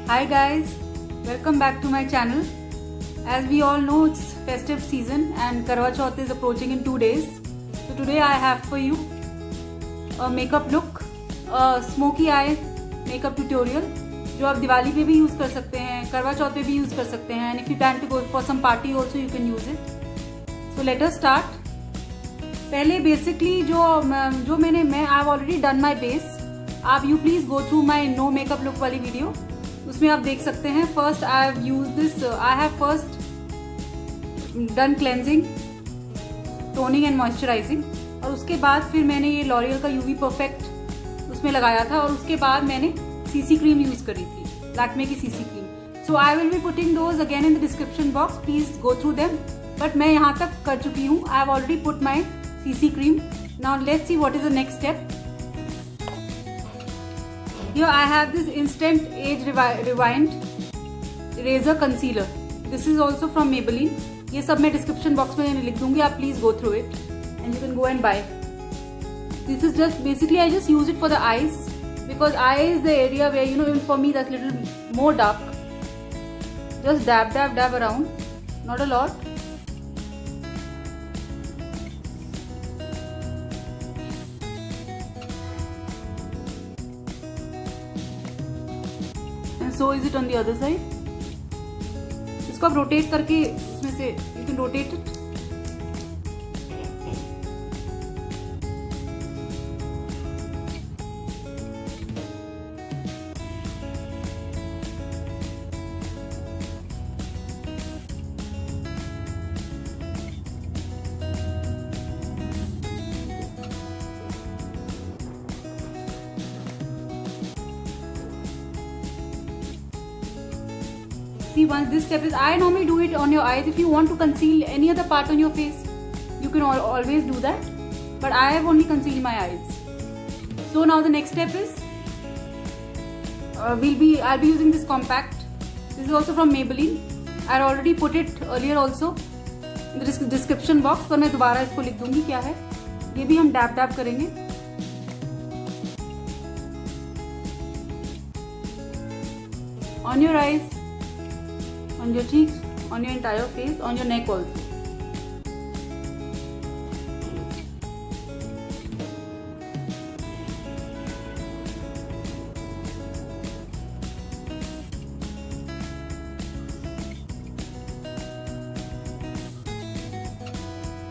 Hi guys, welcome back to my channel. As we all know, it's festive season and Karwa Chauth is approaching in 2 days. So today I have for you a makeup look, a smoky eye makeup tutorial जो आप दिवाली पे भी use कर सकते हैं, करवा चौथ पे भी यूज कर सकते हैं, and if you plan to go for some party also you can use it. So let us start. पहले बेसिकली जो मैं I have already done my base. आप you please go through my no makeup look वाली video, उसमें आप देख सकते हैं. First I have use this, I have first done cleansing, toning and moisturising, और उसके बाद फिर मैंने ये लॉरियल का यूवी परफेक्ट उसमें लगाया था, और उसके बाद मैंने सीसी क्रीम यूज करी थी, लैक्मे की CC cream. So I will be putting those again in the description box, please go through them. But मैं यहाँ तक कर चुकी हूँ. आई have already put my CC cream. Now let's see what is the next step. Here I have this Instant Age Rewind Eraser Concealer. This is also from Maybelline. ये सब मैं description box में लिख दूंगी, आप please go through it and you can go and bye. This is just basically I just use it for the eyes because eye is the area where even for me that's little more dark. Just dab around, not a lot. So is it on the other side. इसको आप rotate करके इसमें से you can rotate it. See, once this step is, I normally do it on your eyes. If you want to conceal any other part on your face, you can always do that. But I have only concealed my eyes. So now the next step is, I'll be using this compact. This is also from Maybelline. I already put it earlier also in the description box. पर मैं दोबारा इसको लिख दूंगी क्या है. ये भी हम डैब करेंगे. On your eyes, on your cheeks, on your entire face, on your neck also.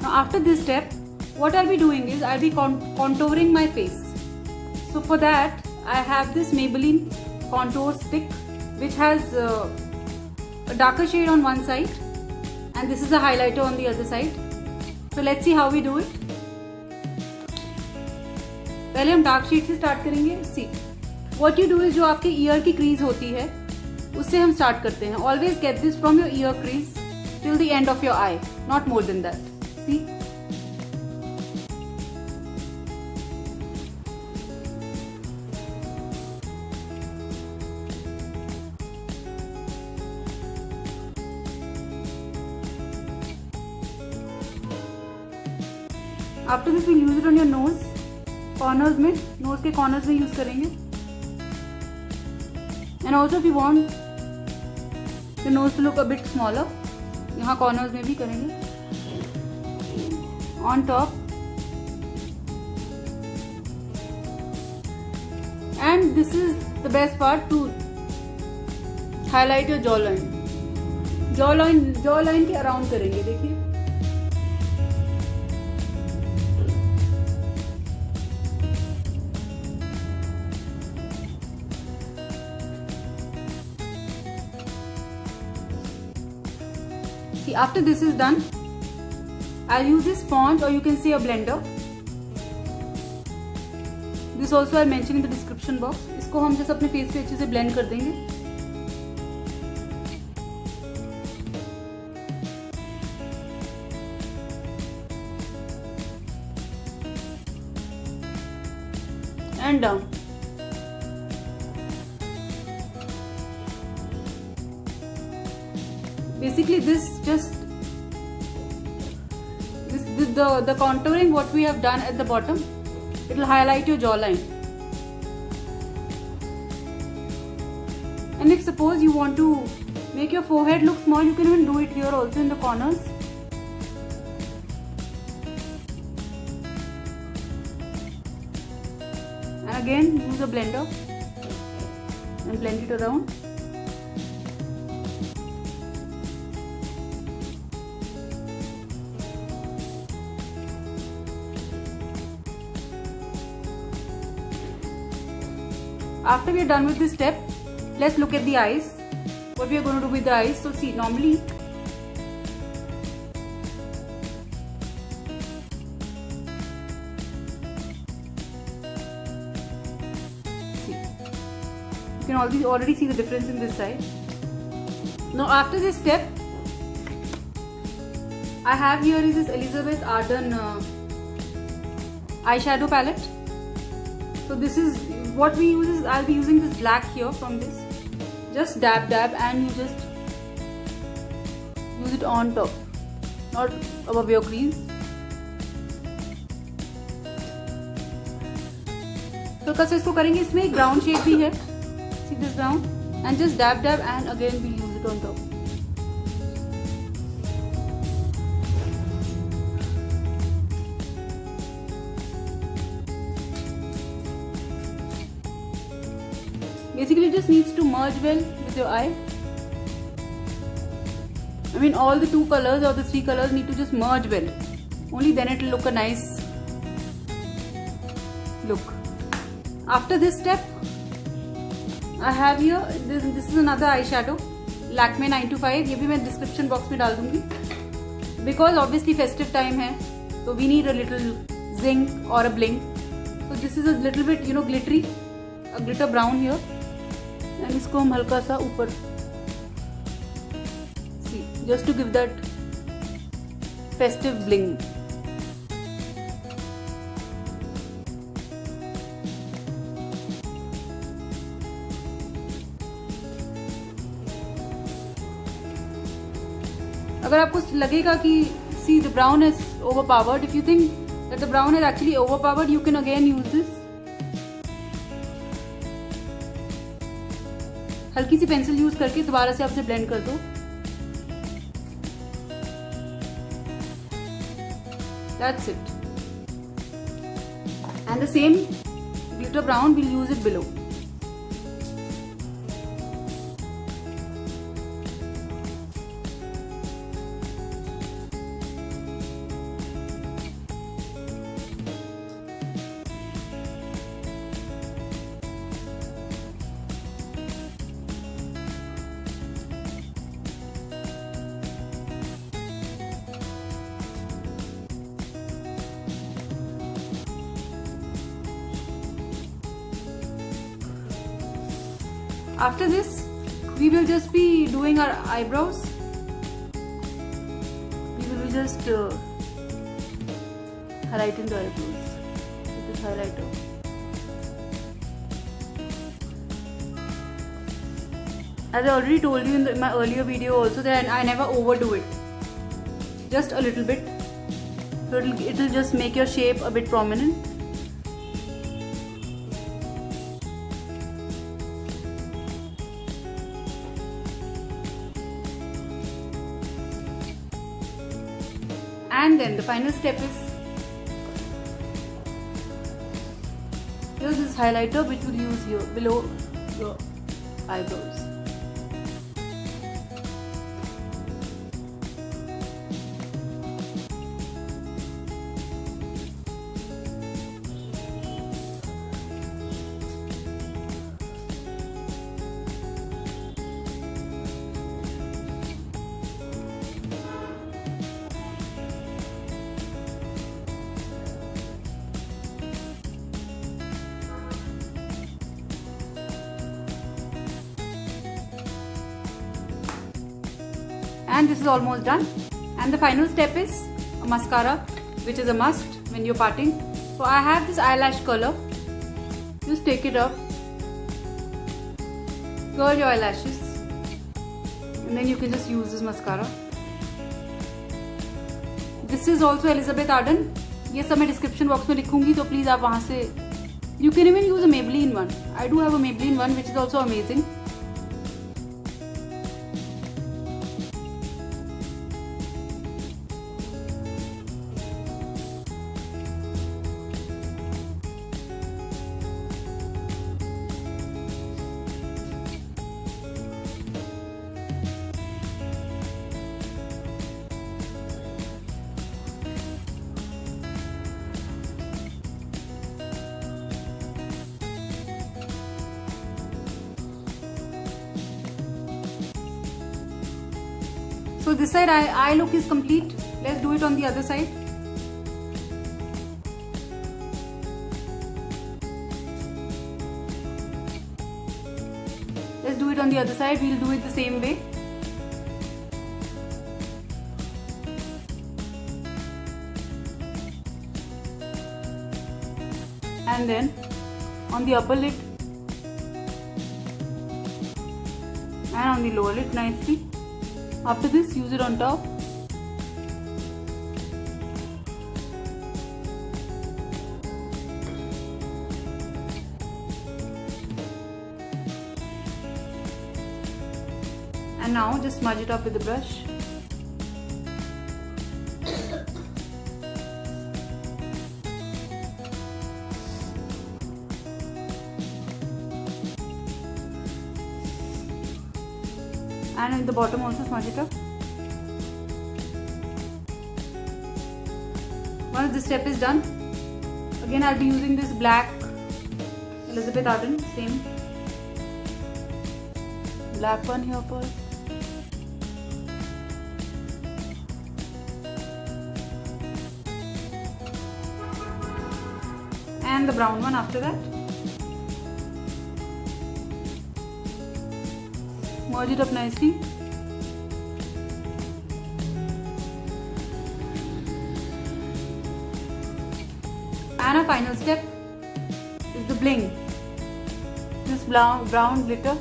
Now after this step, what I'll be doing is I'll be contouring my face. So for that I have this Maybelline contour stick which has a darker shade on one side and this is a highlighter on the other side. So let's see how we do it. पहले हम dark shade से start करेंगे. See, what you do is जो आपके year की crease होती है उससे हम स्टार्ट करते हैं. Always get this from your ear crease till the end of your eye, not more than that. See. After this we'll use it on your nose, corners में, nose के corners में use करेंगे. And also if you want the nose to look a bit smaller, यहाँ corners में भी करेंगे. On top. And this is the best part, to highlight your jawline. Jawline के around करेंगे. देखिए. See, after this is done, I'll use this sponge or you can say a blender. This also I'll mention in the description box. इसको हम जैसे अपने face पे अच्छे से ब्लेंड कर देंगे. And down. Basically the contouring what we have done at the bottom, it will highlight your jawline. And if suppose you want to make your forehead look small, you can even do it here also in the corners. And again use a blender and blend it around. After we are done with this step, let's look at the eyes. What we are going to do with the eyes. So see, normally you can already see the difference in this side. Now after this step, I have here is this Elizabeth Arden eyeshadow palette. So this is what we use. Is I'll be using this black here from this. Just dab and you just use it on top, not above your crease. तो कैसे इसको करेंगे? इसमें एक brown shade भी है. See this brown, and just dab and again we use it on top. Basically, it just needs to merge well with your eye. I mean, all the two colors or the three colors need to just merge well. Only then it will look a nice look. After this step, I have here this is another eyeshadow, Lakme 925. ये भी मैं description box में डाल दूँगी. Because obviously festive time है, so we need a little zing or a bling. So this is a little bit glittery, a glitter brown here. And इसको हम हल्का सा ऊपर, see, just to give that festive bling. अगर आपको लगेगा कि see the brown is overpowered, if you think that the brown is actually overpowered, you can again use this. हल्की सी पेंसिल यूज करके दोबारा से आप इसे ब्लेंड कर दो. That's it. And the same glitter brown, we'll use it below. After this, we will just be doing our eyebrows. We will be just highlighting the eyebrows with this highlighter. As I already told you in my earlier video also, that I never overdo it. Just a little bit. So it will just make your shape a bit prominent. And then the final step is, here's this highlighter which we'll use here below your eyebrows. And this is almost done. And the final step is a mascara, which is a must when you're parting. So I have this eyelash curler. Just take it up, curl your eyelashes, and then you can just use this mascara. This is also Elizabeth Arden. ये सब मैं description box में लिखूंगी, तो please आप वहाँ से, you can even use a Maybelline one. I do have a Maybelline one which is also amazing. So this side eye look is complete. Let's do it on the other side. Let's do it on the other side. We'll do it the same way. And then on the upper lid and on the lower lid nicely. After this, use it on top. And now just smudge it up with the brush. And in the bottom also smudge it up. Once this step is done, again I'll be using this black Elizabeth Arden, same black one here first. And the brown one after that. Merge it up nicely. And our final step is the bling. This brown glitter.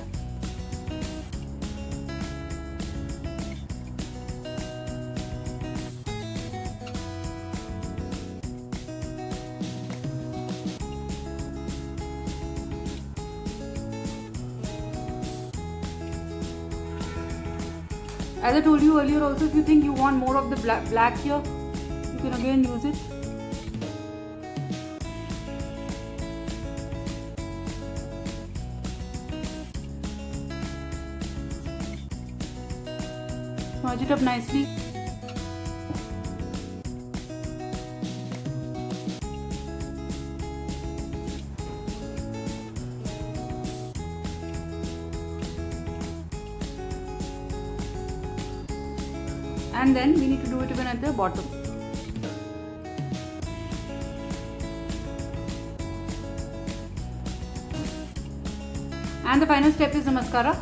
As I told you earlier also, if you think you want more of the black here, you can again use it. Smudge it up nicely. And then we need to do it even at the bottom. And the final step is the mascara.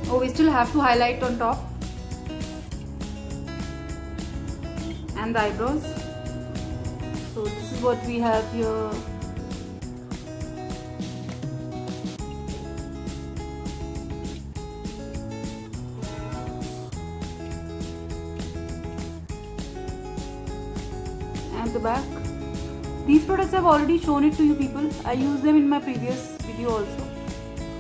Oh, we still have to highlight on top and the eyebrows. So this is what we have here. And the back. These products I've already shown it to you people. I used them in my previous video also.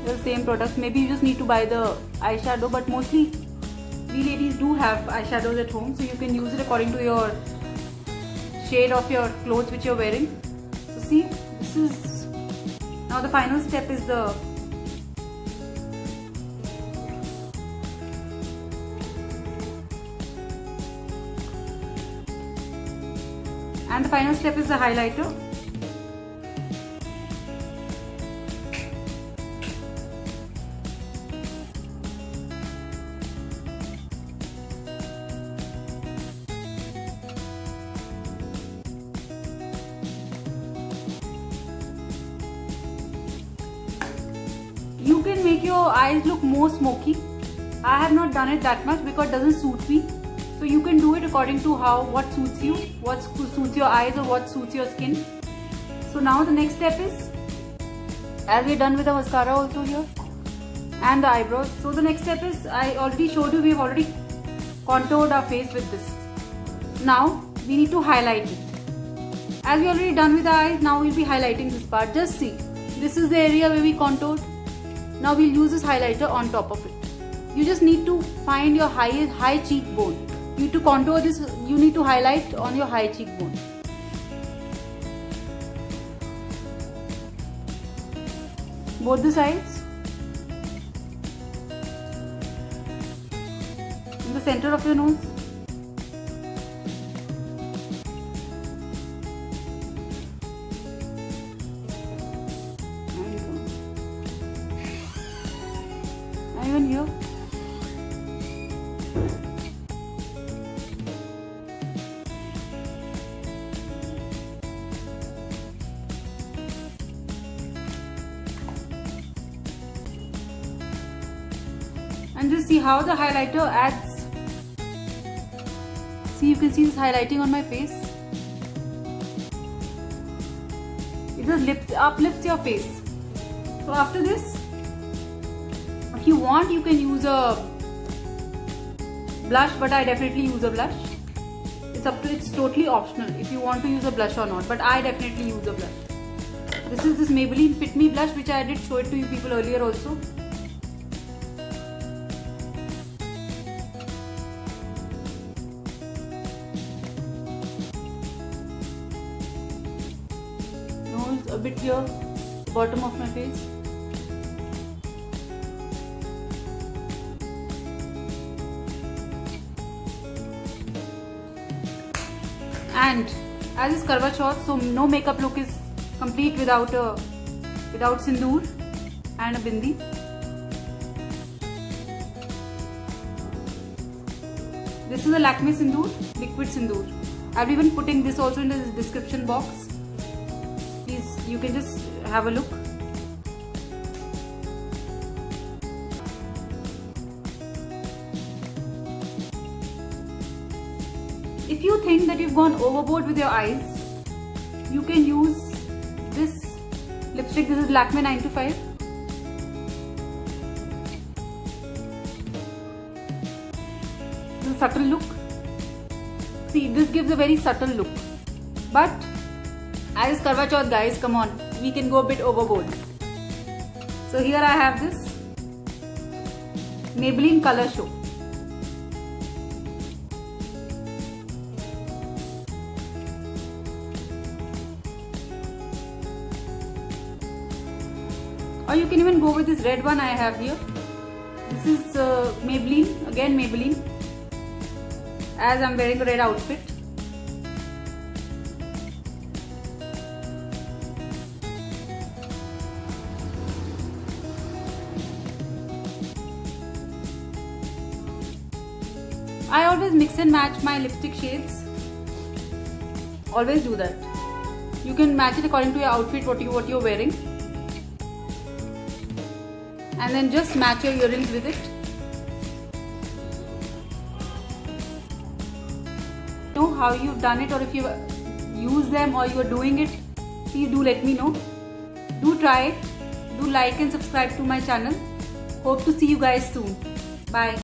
The same products. Maybe you just need to buy the eyeshadow, but mostly we ladies do have eyeshadows at home, so you can use it according to your shade of your clothes which you're wearing. So see, this is now the final step is the highlighter. You can make your eyes look more smoky. I have not done it that much because it doesn't suit me. So you can do it according to what suits you, what suits your eyes or what suits your skin. So now the next step is, as we're done with the mascara also here and the eyebrows. So the next step is, I already showed you, we have already contoured our face with this. Now we need to highlight it. As we already done with the eyes, now we'll be highlighting this part. Just see, this is the area where we contoured. Now we'll use this highlighter on top of it. You just need to find your high cheekbone. You need to contour this, you need to highlight on your high cheekbone. both the sides. In the center of your nose. And even here. And just see how the highlighter adds. See, you can see this highlighting on my face. It just uplifts your face. So after this, if you want, you can use a blush, but I definitely use a blush. It's totally optional if you want to use a blush or not, but I definitely use a blush. This is this Maybelline Fit Me blush, which I did show it to you people earlier also. Nose a bit here, bottom of my face. And as is Karwa Chauth, so no makeup look is complete without sindoor and a bindi. This is a Lakme sindoor, liquid sindoor. I'll be even putting this also in the description box. Please, you can just have a look. If you think that you've gone overboard with your eyes, you can use this lipstick. This is Lakme 9 to 5. This is a subtle look. See, this gives a very subtle look. But as Karwa Chauth, guys, come on, we can go a bit overboard. So here I have this Maybelline Color Show. Or you can even go with this red one I have here. This is Maybelline, again Maybelline, as I'm wearing a red outfit. I always mix and match my lipstick shades. Always do that. You can match it according to your outfit, what you're wearing. And then just match your earrings with it. Know how you've done it, or if you use them or you're doing it, please do let me know. Do try it. Do like and subscribe to my channel. Hope to see you guys soon. Bye.